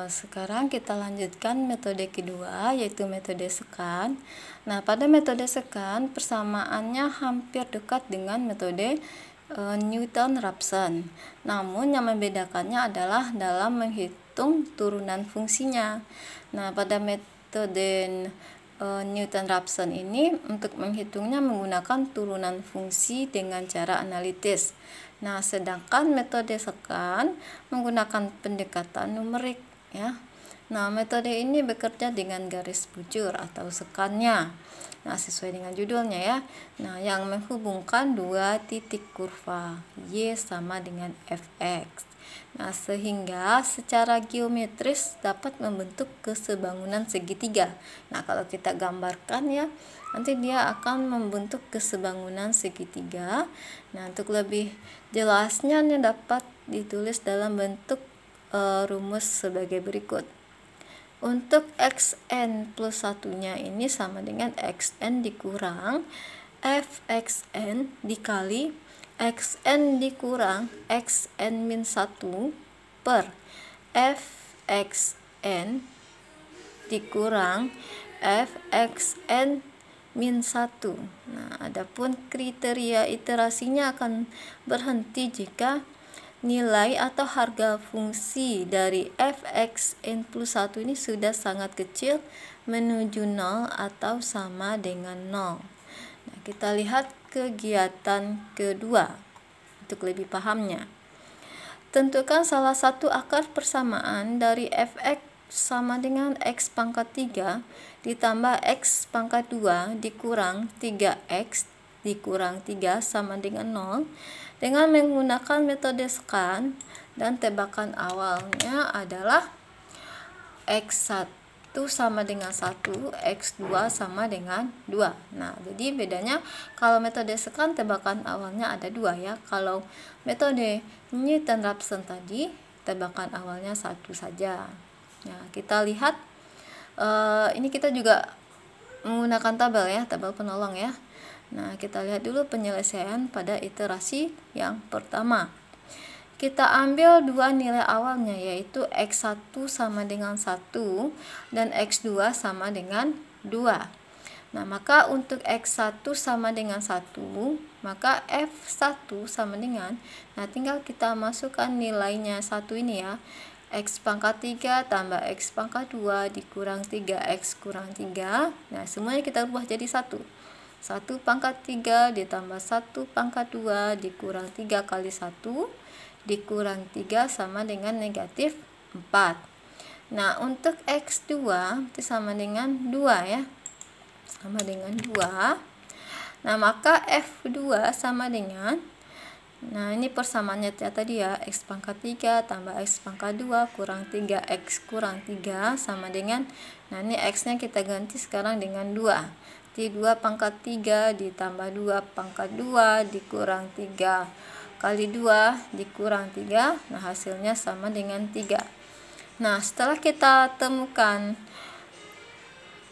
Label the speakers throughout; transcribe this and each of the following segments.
Speaker 1: Sekarang kita lanjutkan metode kedua, yaitu metode sekan. Nah, pada metode sekan persamaannya hampir dekat dengan metode Newton-Raphson. Namun yang membedakannya adalah dalam menghitung turunan fungsinya. Nah, pada metode Newton-Raphson ini untuk menghitungnya menggunakan turunan fungsi dengan cara analitis. Nah, sedangkan metode sekan menggunakan pendekatan numerik ya. Nah, metode ini bekerja dengan garis bujur atau sekannya. Nah, sesuai dengan judulnya ya. Nah, yang menghubungkan dua titik kurva Y sama dengan Fx. Nah, sehingga secara geometris dapat membentuk kesebangunan segitiga. Nah, kalau kita gambarkan ya, nanti dia akan membentuk kesebangunan segitiga. Nah, untuk lebih jelasnya ini dapat ditulis dalam bentuk rumus sebagai berikut. Untuk xn plus satunya ini sama dengan xn dikurang fxn dikali xn dikurang xn min 1 per fxn dikurang fxn min 1. Nah, adapun kriteria iterasinya akan berhenti jika nilai atau harga fungsi dari fxn plus 1 ini sudah sangat kecil menuju 0 atau sama dengan 0. Nah, kita lihat kegiatan kedua untuk lebih pahamnya. Tentukan salah satu akar persamaan dari fx sama dengan x pangkat 3 ditambah x pangkat 2 dikurang 3x dikurang 3 sama dengan 0 dengan menggunakan metode sekan, dan tebakan awalnya adalah x1 sama dengan 1, x2 sama dengan 2. Nah, jadi bedanya kalau metode sekan tebakan awalnya ada 2 ya. Kalau metode Newton-Raphson tadi tebakan awalnya 1 saja. Nah, kita lihat ini kita juga menggunakan tabel ya, tabel penolong ya. Nah, kita lihat dulu penyelesaian pada iterasi yang pertama. Kita ambil dua nilai awalnya, yaitu x1 sama dengan 1 dan x2 sama dengan 2. Nah, maka untuk x1 sama dengan 1, maka f1 sama dengan, nah tinggal kita masukkan nilainya 1 ini ya, x pangkat 3 tambah x pangkat 2 dikurang 3x kurang 3. Nah, semuanya kita ubah jadi 1. 1 pangkat 3 ditambah 1 pangkat 2 dikurang 3 kali 1 dikurang 3 sama dengan negatif 4. Nah, untuk x2 itu sama dengan 2 ya. Sama dengan 2. Nah, maka f2 sama dengan, nah ini persamaannya tadi ya, x pangkat 3 tambah x pangkat 2 kurang 3x kurang 3 sama dengan, nah ini x-nya kita ganti sekarang dengan 2. 2 pangkat 3 ditambah 2 pangkat 2 dikurang 3 kali 2 dikurang 3. Nah, hasilnya sama dengan 3. Nah, setelah kita temukan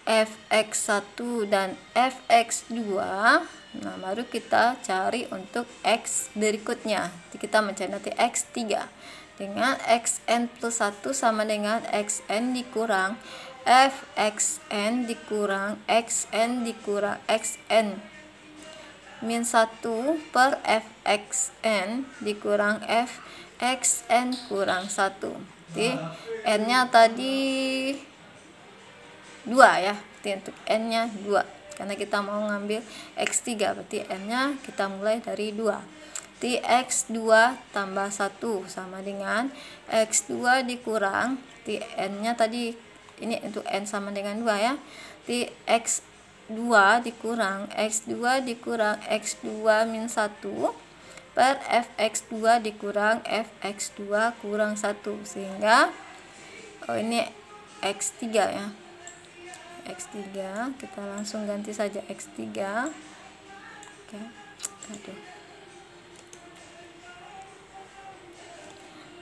Speaker 1: fx1 dan fx2, nah baru kita cari untuk x berikutnya. Kita mencari nanti x3 dengan xn plus 1 sama dengan xn dikurang fxn dikurang xn dikurang xn min 1 per fxn dikurang fxn kurang 1. Jadi n nya tadi 2 ya, berarti untuk n nya 2 karena kita mau ngambil x3, berarti n nya kita mulai dari 2. Jadi x2 tambah 1 sama dengan x2 dikurang, di n nya tadi ini untuk n sama dengan 2 ya. Di x2 dikurang x2 dikurang x2 min 1 per fx2 dikurang fx2 kurang 1, sehingga ini x3 ya. x3 kita langsung ganti saja x3. Oke. Aduh.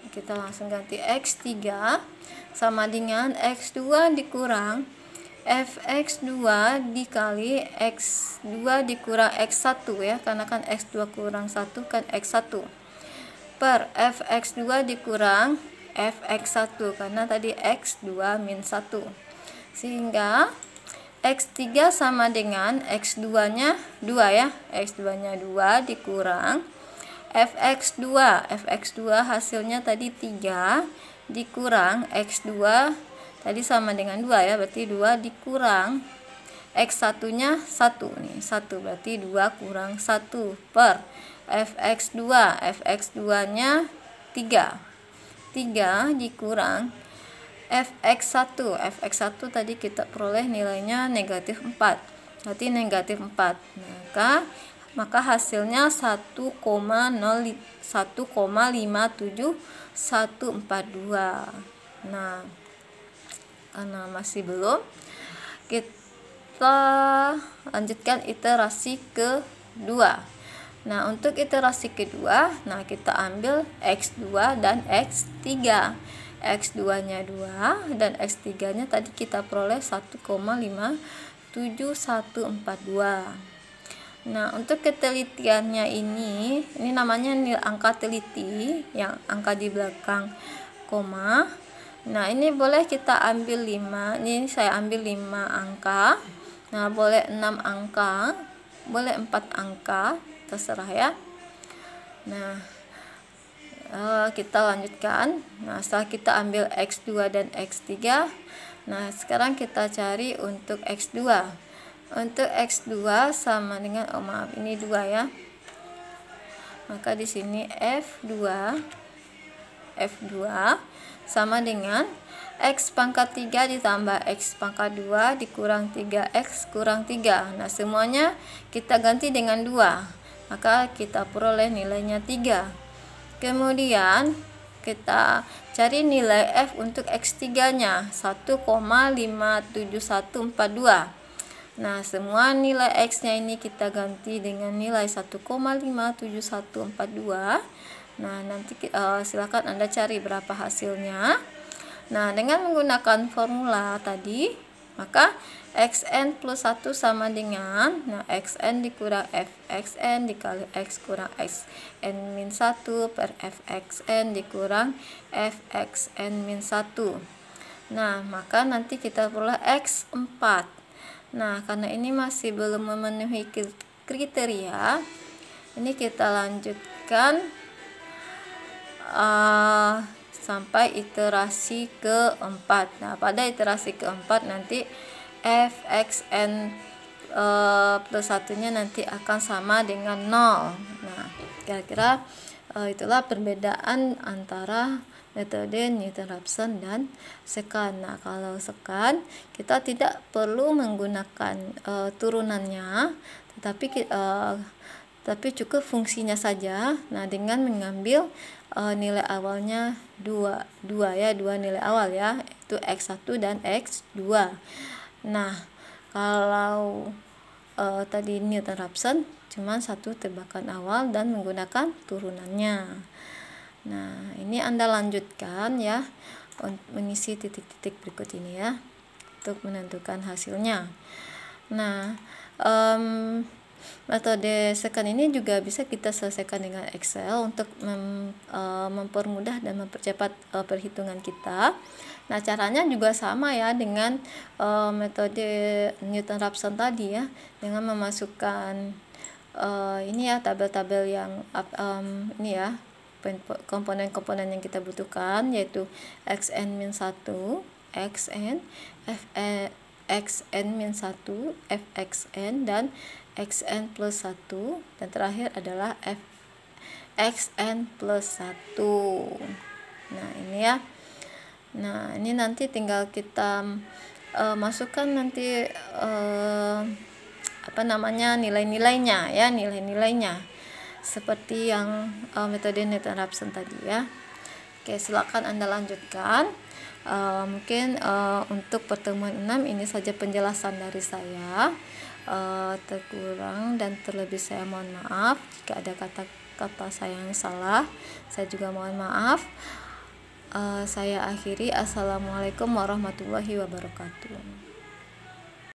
Speaker 1: Kita langsung ganti x3 sama dengan x2 dikurang fx2 dikali x2 dikurang x1 ya, karena kan x2 kurang 1 kan x1 per fx2 dikurang fx1 karena tadi x2 min 1, sehingga x3 sama dengan x2 nya 2 ya, x2 nya 2 dikurang fx2 hasilnya tadi 3 dikurang x2 tadi sama dengan 2 ya, berarti 2 dikurang x1 nya 1 nih, 1 berarti 2 kurang 1 per fx2 nya 3 dikurang fx1 tadi kita peroleh nilainya negatif 4, berarti negatif 4, maka hasilnya 1,57142. Nah, karena masih belum, kita lanjutkan iterasi kedua. Nah, untuk iterasi kedua, kita ambil x2 dan x3. x2 nya 2 dan x3 nya tadi kita peroleh 1,57142. Nah, untuk ketelitiannya ini namanya angka teliti, yang angka di belakang koma. Nah, ini boleh kita ambil 5, ini saya ambil 5 angka. Nah, boleh 6 angka, boleh 4 angka, terserah ya. Nah, kita lanjutkan. Nah, setelah kita ambil x2 dan x3, nah sekarang kita cari untuk x2. Untuk x2 sama dengan, maaf ini 2 ya, maka di sini f2 sama dengan x pangkat 3 ditambah x pangkat 2 dikurang 3x kurang 3. Nah, semuanya kita ganti dengan 2, maka kita peroleh nilainya 3. Kemudian kita cari nilai f untuk x3 nya 1,57142. Nah, semua nilai x nya ini kita ganti dengan nilai 1,57142. Nah, nanti silakan Anda cari berapa hasilnya. Nah, dengan menggunakan formula tadi, maka xn plus 1 sama dengan, xn dikurang fxn dikali x kurang xn min 1 per fxn dikurang fxn min 1. Nah, maka nanti kita peroleh x4. Nah, karena ini masih belum memenuhi kriteria, ini kita lanjutkan sampai iterasi keempat. Nah, pada iterasi keempat nanti fxn plus 1 nya nanti akan sama dengan 0. Nah, kira-kira itulah perbedaan antara metode Newton-Raphson dan Sekant. Nah, kalau Sekant kita tidak perlu menggunakan turunannya, tapi cukup fungsinya saja. Nah, dengan mengambil nilai awalnya 2 nilai awal ya, itu x1 dan x2. Nah, kalau tadi Newton-Raphson cuma satu tebakan awal dan menggunakan turunannya. Nah, ini Anda lanjutkan ya, mengisi titik-titik berikut ini ya, untuk menentukan hasilnya. Nah, metode Sekant ini juga bisa kita selesaikan dengan Excel untuk mempermudah dan mempercepat perhitungan kita. Nah, caranya juga sama ya dengan metode Newton-Raphson tadi ya, dengan memasukkan ini ya, tabel-tabel yang ini ya, komponen-komponen yang kita butuhkan, yaitu xn min 1, xn, xn min 1, fxn, dan xn plus 1, dan terakhir adalah xn plus 1. Nah, ini ya. Nah, ini nanti tinggal kita masukkan nanti nilai-nilainya ya, nilai-nilainya seperti yang metode Newton-Raphson tadi ya. Oke, silakan Anda lanjutkan. Mungkin untuk pertemuan 6 ini saja penjelasan dari saya. Terkurang dan terlebih saya mohon maaf. Jika ada kata-kata saya yang salah, saya juga mohon maaf. Saya akhiri. Assalamualaikum warahmatullahi wabarakatuh.